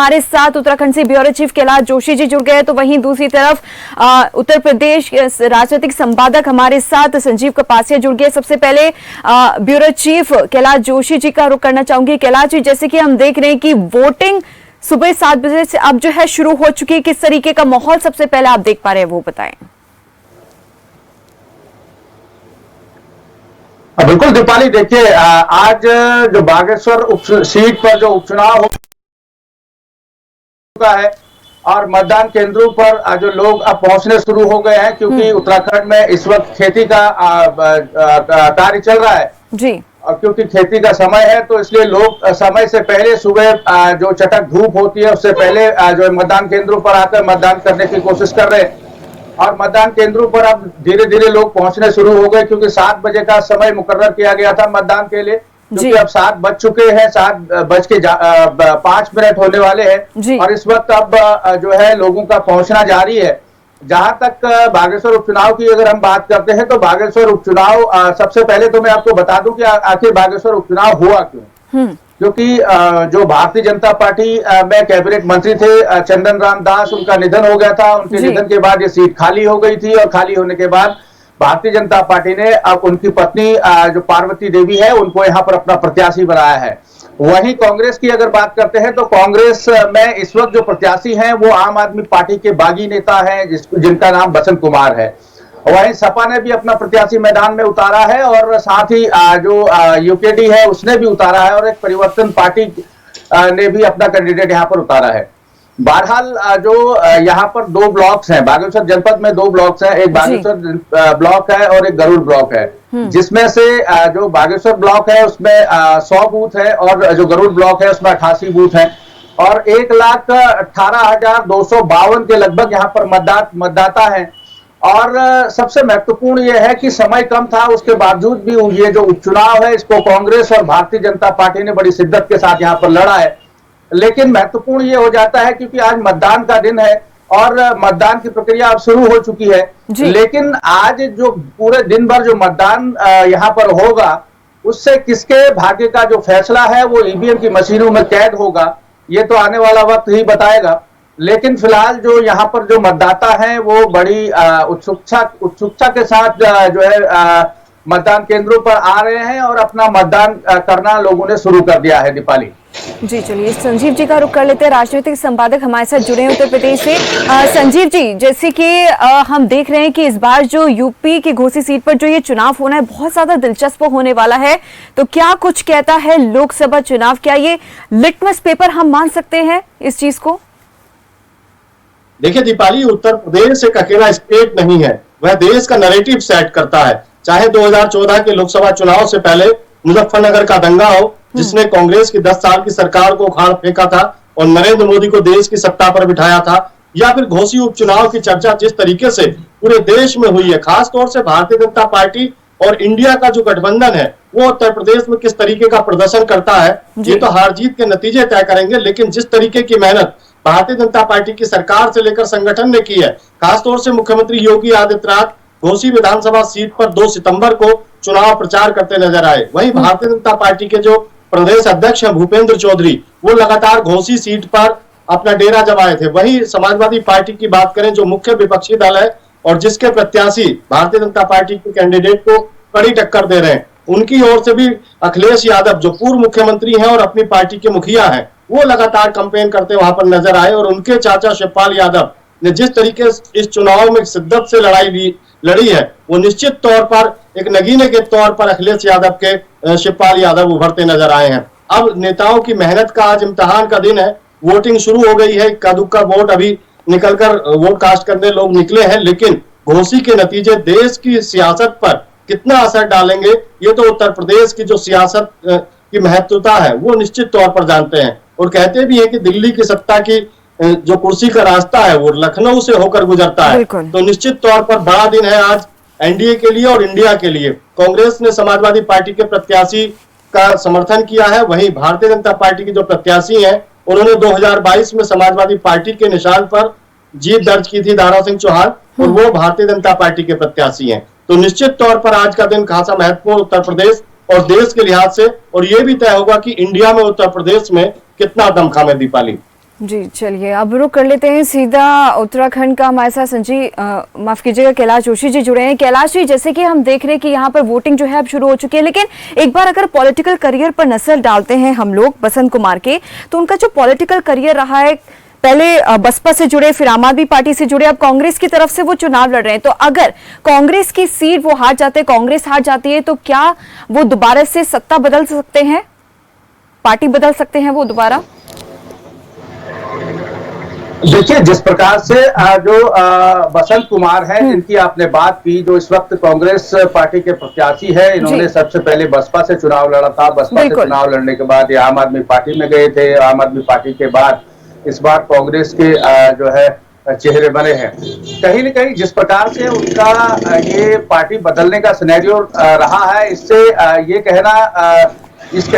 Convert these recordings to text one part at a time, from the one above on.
हमारे साथ उत्तराखंड से ब्यूरो चीफ कैलाश जोशी जी जुड़ गए, तो वहीं दूसरी तरफ उत्तर प्रदेश राजनीतिक संपादक हमारे साथ संजीव कपासिया जुड़ गए। सबसे पहले ब्यूरो चीफ कैलाश जोशी जी का रुख करना चाहूंगी। कैलाश जी, जैसे कि हम देख रहे हैं कि वोटिंग सुबह 7 बजे से अब जो है शुरू हो चुकी है, किस तरीके का माहौल सबसे पहले आप देख पा रहे हैं वो बताएं। बिल्कुल दीपाली, देखिए आज जो बागेश्वर सीट पर जो उपचुनाव है और मतदान केंद्रों पर जो लोग अब पहुंचने शुरू हो गए हैं, क्योंकि उत्तराखंड में इस वक्त खेती का कार्य चल रहा है जी। और क्योंकि खेती का समय है तो इसलिए लोग समय से पहले सुबह जो चटक धूप होती है उससे पहले जो मतदान केंद्रों पर आकर मतदान करने की कोशिश कर रहे हैं। और मतदान केंद्रों पर अब धीरे धीरे लोग पहुंचने शुरू हो गए, क्योंकि 7 बजे का समय मुकर्रर किया गया था मतदान के लिए, क्योंकि अब 7 बज चुके हैं, 7:05 होने वाले हैं और इस वक्त अब जो है लोगों का पहुंचना जारी है। जहां तक बागेश्वर उपचुनाव की अगर हम बात करते हैं तो बागेश्वर उपचुनाव सबसे पहले तो मैं आपको बता दूं कि आखिर बागेश्वर उपचुनाव हुआ क्यों। क्योंकि जो भारतीय जनता पार्टी में कैबिनेट मंत्री थे चंदन राम दास, उनका निधन हो गया था। उनके निधन के बाद ये सीट खाली हो गई थी और खाली होने के बाद भारतीय जनता पार्टी ने अब उनकी पत्नी जो पार्वती देवी है उनको यहाँ पर अपना प्रत्याशी बनाया है। वहीं कांग्रेस की अगर बात करते हैं तो कांग्रेस में इस वक्त जो प्रत्याशी हैं वो आम आदमी पार्टी के बागी नेता हैं जिनका नाम बसंत कुमार है। वहीं सपा ने भी अपना प्रत्याशी मैदान में उतारा है और साथ ही जो यूकेडी है उसने भी उतारा है और एक परिवर्तन पार्टी ने भी अपना कैंडिडेट यहाँ पर उतारा है। बहरहाल जो यहाँ पर 2 ब्लॉक्स हैं, बागेश्वर जनपद में 2 ब्लॉक्स हैं, एक बागेश्वर ब्लॉक है और एक गरुड़ ब्लॉक है, जिसमें से जो बागेश्वर ब्लॉक है उसमें 100 बूथ है और जो गरुड़ ब्लॉक है उसमें 88 बूथ है और 1,18,252 के लगभग यहाँ पर मतदाता हैं। और सबसे महत्वपूर्ण यह है कि समय कम था, उसके बावजूद भी ये जो उपचुनाव है इसको कांग्रेस और भारतीय जनता पार्टी ने बड़ी शिद्दत के साथ यहाँ पर लड़ा है। लेकिन महत्वपूर्ण ये हो जाता है क्योंकि आज मतदान का दिन है और मतदान की प्रक्रिया अब शुरू हो चुकी है, लेकिन आज जो पूरे दिन भर जो मतदान यहाँ पर होगा उससे किसके भाग्य का जो फैसला है वो ईवीएम की मशीनों में कैद होगा, ये तो आने वाला वक्त ही बताएगा। लेकिन फिलहाल जो यहाँ पर जो मतदाता हैं वो बड़ी उत्सुकता के साथ जो है मतदान केंद्रों पर आ रहे हैं और अपना मतदान करना लोगों ने शुरू कर दिया है। दीपाली जी, चलिए संजीव जी का रुख कर लेते हैं। राजनीतिक संपादक हमारे साथ जुड़े हैं उत्तर प्रदेश से। संजीव जी, जैसे कि हम देख रहे हैं कि इस बार जो यूपी की घोसी सीट पर जो ये चुनाव होना है बहुत ज्यादा दिलचस्प होने वाला है, तो क्या कुछ कहता है लोकसभा चुनाव? क्या ये लिटमस पेपर हम मान सकते हैं इस चीज को? देखिए दीपाली, उत्तर प्रदेश एक अकेला स्टेट नहीं है, वह देश का नैरेटिव सेट करता है। चाहे 2014 के लोकसभा चुनाव से पहले मुजफ्फरनगर का दंगा हो जिसने कांग्रेस की 10 साल की सरकार को उखाड़ फेंका था और नरेंद्र मोदी को देश की सत्ता पर बिठाया था, या फिर घोसी उपचुनाव की चर्चा जिस तरीके से पूरे देश में हुई है, खासतौर से भारतीय जनता पार्टी और इंडिया का जो गठबंधन है वो उत्तर प्रदेश में किस तरीके का प्रदर्शन करता है, ये तो हार जीत के नतीजे तय करेंगे। लेकिन जिस तरीके की मेहनत भारतीय जनता पार्टी की सरकार से लेकर संगठन ने की है, खासतौर से मुख्यमंत्री योगी आदित्यनाथ घोसी विधानसभा सीट पर 2 सितंबर को चुनाव प्रचार करते नजर आए। वहीं भारतीय जनता पार्टी के जो प्रदेश अध्यक्ष हैं भूपेंद्र चौधरी, वो लगातार घोसी सीट पर अपना डेरा जमाए थे। वहीं समाजवादी पार्टी की बात करें जो मुख्य विपक्षी दल है और जिसके प्रत्याशी भारतीय जनता पार्टी के कैंडिडेट को कड़ी टक्कर दे रहे हैं, उनकी ओर से भी अखिलेश यादव जो पूर्व मुख्यमंत्री हैं और अपनी पार्टी के मुखिया हैं, वो लगातार कैंपेन करते वहां पर नजर आए। और उनके चाचा शिवपाल यादव ने जिस तरीके से इस चुनाव में शिद्दत से लड़ी है, वो निश्चित तौर पर एक नगीने के तौर पर अखिलेश यादव के शिवपाल यादव उभरते नजर आए हैं। अब नेताओं की मेहनत का आज इम्तिहान का दिन है, वोटिंग शुरू हो गई है, इक्का दुक्का वोट अभी निकलकर वोट कास्ट करने लोग निकले हैं, लेकिन घोसी के नतीजे देश की सियासत पर कितना असर डालेंगे ये तो उत्तर प्रदेश की जो सियासत की महत्वता है वो निश्चित तौर पर जानते हैं। और कहते भी है कि दिल्ली की सत्ता की जो कुर्सी का रास्ता है वो लखनऊ से होकर गुजरता है, तो निश्चित तौर पर बड़ा दिन है आज एनडीए के लिए और इंडिया के लिए। कांग्रेस ने समाजवादी पार्टी के प्रत्याशी का समर्थन किया है, वहीं भारतीय जनता पार्टी की जो प्रत्याशी हैं उन्होंने 2022 में समाजवादी पार्टी के निशान पर जीत दर्ज की थी, दारा सिंह चौहान, और वो भारतीय जनता पार्टी के प्रत्याशी हैं। तो निश्चित तौर पर आज का दिन खासा महत्वपूर्ण उत्तर प्रदेश और देश के लिहाज से, और ये भी तय होगा कि इंडिया में उत्तर प्रदेश में कितना दमखम है। दीपाली जी चलिए अब रुक कर लेते हैं सीधा उत्तराखंड का। हमारे साथ माफ कीजिएगा कैलाश जोशी जी जुड़े हैं। कैलाश जी, जैसे कि हम देख रहे हैं कि यहाँ पर वोटिंग जो है अब शुरू हो चुकी है, लेकिन एक बार अगर पॉलिटिकल करियर पर नजर डालते हैं हम लोग बसंत कुमार के, तो उनका जो पॉलिटिकल करियर रहा है, पहले बसपा से जुड़े, फिर आम आदमी पार्टी से जुड़े, अब कांग्रेस की तरफ से वो चुनाव लड़ रहे हैं। तो अगर कांग्रेस की सीट वो हार जाते, कांग्रेस हार जाती है, तो क्या वो दोबारा से सत्ता बदल सकते हैं, पार्टी बदल सकते हैं वो दोबारा? देखिए, जिस प्रकार से जो बसंत कुमार है, इनकी आपने बात की, जो इस वक्त कांग्रेस पार्टी के प्रत्याशी है, इन्होंने सबसे पहले बसपा से चुनाव लड़ा था। बसपा से चुनाव लड़ने के बाद ये आम आदमी पार्टी में गए थे। आम आदमी पार्टी के बाद इस बार कांग्रेस के जो है चेहरे बने हैं। कहीं न कहीं जिस प्रकार से उनका ये पार्टी बदलने का सिनेरियो रहा है, इससे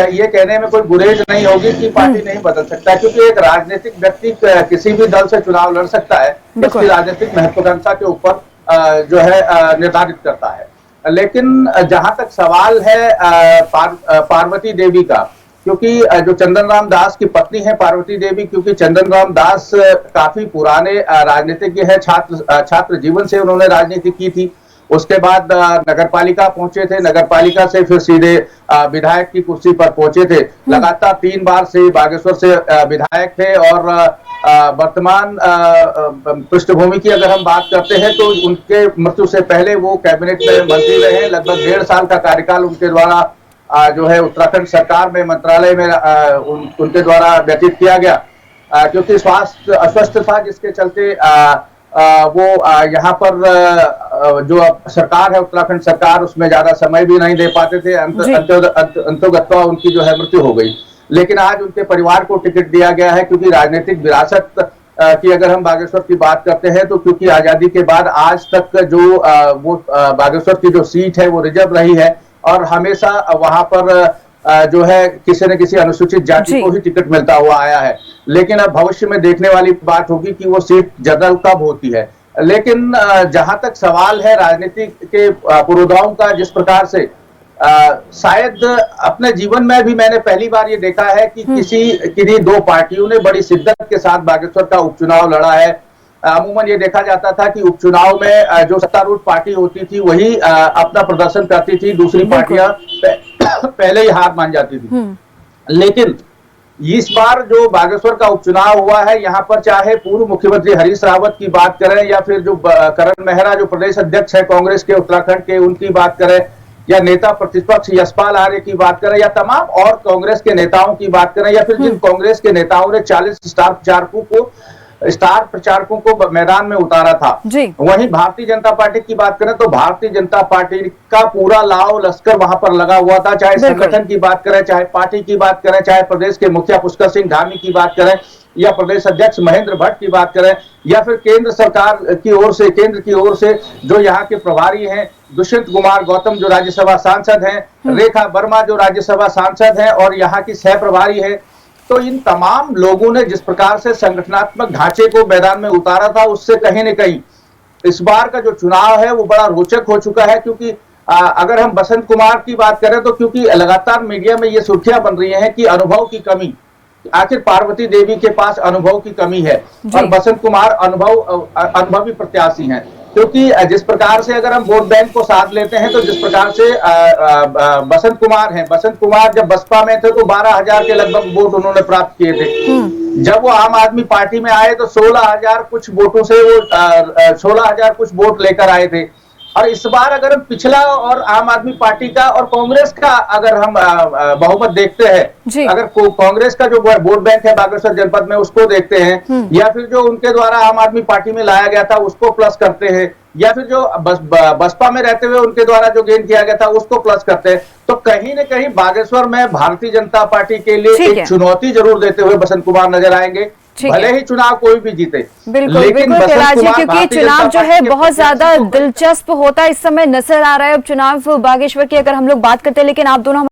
ये कहने में कोई गुरेज नहीं होगी कि पार्टी नहीं बदल सकता, क्योंकि एक राजनीतिक व्यक्ति किसी भी दल से चुनाव लड़ सकता है, उसकी राजनीतिक महत्वाकांक्षा के ऊपर जो है निर्धारित करता है। लेकिन जहां तक सवाल है पार्वती देवी का, क्योंकि जो चंदन राम दास की पत्नी है पार्वती देवी, क्योंकि चंदन राम दास काफी पुराने राजनीतिज्ञ है, छात्र जीवन से उन्होंने राजनीति की थी। उसके बाद नगरपालिका पहुंचे थे, नगरपालिका से फिर सीधे विधायक की कुर्सी पर पहुंचे थे। लगातार 3 बार से बागेश्वर से विधायक थे, और वर्तमान पृष्ठभूमि की अगर हम बात करते हैं तो उनके मृत्यु से पहले वो कैबिनेट में मंत्री रहे। लगभग 1.5 साल का कार्यकाल उनके द्वारा जो है उत्तराखंड सरकार में मंत्रालय में उनके द्वारा व्यतीत किया गया, क्योंकि स्वास्थ्य अस्वस्थ था, जिसके चलते वो यहाँ पर जो सरकार है उत्तराखंड सरकार, उसमें ज्यादा समय भी नहीं दे पाते थे। अंतोगत्वा उनकी जो है मृत्यु हो गई। लेकिन आज उनके परिवार को टिकट दिया गया है, क्योंकि राजनीतिक विरासत की अगर हम बागेश्वर की बात करते हैं, तो क्योंकि आजादी के बाद आज तक जो वो बागेश्वर की जो सीट है वो रिजर्व रही है, और हमेशा वहां पर जो है किसी न किसी अनुसूचित जाति को ही टिकट मिलता हुआ आया है। लेकिन अब भविष्य में देखने वाली बात होगी कि वो सीट जनरल कब होती है। लेकिन जहां तक सवाल है राजनीति के पुरोधाओं का, जिस प्रकार से शायद अपने जीवन में भी मैंने पहली बार ये देखा है कि किसी 2 पार्टियों ने बड़ी शिद्दत के साथ बागेश्वर का उपचुनाव लड़ा है। अमूमन ये देखा जाता था कि उपचुनाव में जो सत्तारूढ़ पार्टी होती थी वही अपना प्रदर्शन करती थी, दूसरी पार्टियां पहले ही हार मान जाती थी। लेकिन इस बार जो बागेश्वर का उपचुनाव हुआ है, यहाँ पर चाहे पूर्व मुख्यमंत्री हरीश रावत की बात करें, या फिर जो करण मेहरा जो प्रदेश अध्यक्ष है कांग्रेस के उत्तराखंड के, उनकी बात करें, या नेता प्रतिपक्ष यशपाल आर्य की बात करें, या तमाम और कांग्रेस के नेताओं की बात करें, या फिर जिन कांग्रेस के नेताओं ने 40 स्टार प्रचारकों को मैदान में उतारा था। वहीं भारतीय जनता पार्टी की बात करें तो भारतीय जनता पार्टी का पूरा लाव लश्कर वहां पर लगा हुआ था। चाहे संगठन की बात करें, चाहे पार्टी की बात करें, चाहे प्रदेश के मुखिया पुष्कर सिंह धामी की बात करें, या प्रदेश अध्यक्ष महेंद्र भट्ट की बात करें, या फिर केंद्र सरकार की ओर से जो यहाँ के प्रभारी हैं दुष्यंत कुमार गौतम जो राज्यसभा सांसद हैं, रेखा वर्मा जो राज्यसभा सांसद हैं और यहाँ की सह प्रभारी है। तो इन तमाम लोगों ने जिस प्रकार से संगठनात्मक ढांचे को मैदान में उतारा था, उससे कहीं न कहीं इस बार का जो चुनाव है वो बड़ा रोचक हो चुका है। क्योंकि अगर हम बसंत कुमार की बात करें तो क्योंकि लगातार मीडिया में ये सुर्खियां बन रही हैं कि अनुभव की कमी, आखिर पार्वती देवी के पास अनुभव की कमी है और बसंत कुमार अनुभवी प्रत्याशी हैं। क्योंकि जिस प्रकार से अगर हम वोट बैंक को साथ लेते हैं, तो जिस प्रकार से बसंत कुमार हैं, बसंत कुमार जब बसपा में थे तो 12,000 के लगभग वोट उन्होंने प्राप्त किए थे। जब वो आम आदमी पार्टी में आए तो 16,000 कुछ वोटों से वो 16,000 कुछ वोट लेकर आए थे। और इस बार अगर हम पिछला और आम आदमी पार्टी का और कांग्रेस का अगर हम बहुमत देखते हैं, अगर कांग्रेस का जो वोट बैंक है बागेश्वर जनपद में उसको देखते हैं, या फिर जो उनके द्वारा आम आदमी पार्टी में लाया गया था उसको प्लस करते हैं, या फिर जो बसपा में रहते हुए उनके द्वारा जो गेन किया गया था उसको प्लस करते हैं, तो कहीं न कहीं बागेश्वर में भारतीय जनता पार्टी के लिए एक चुनौती जरूर देते हुए बसंत कुमार नजर आएंगे, भले ही चुनाव कोई भी जीते। बिल्कुल कैलाश जी, क्योंकि चुनाव जो है बहुत ज्यादा दिलचस्प होता है इस समय नजर आ रहा है। अब चुनाव बागेश्वर की अगर हम लोग बात करते हैं, लेकिन आप दोनों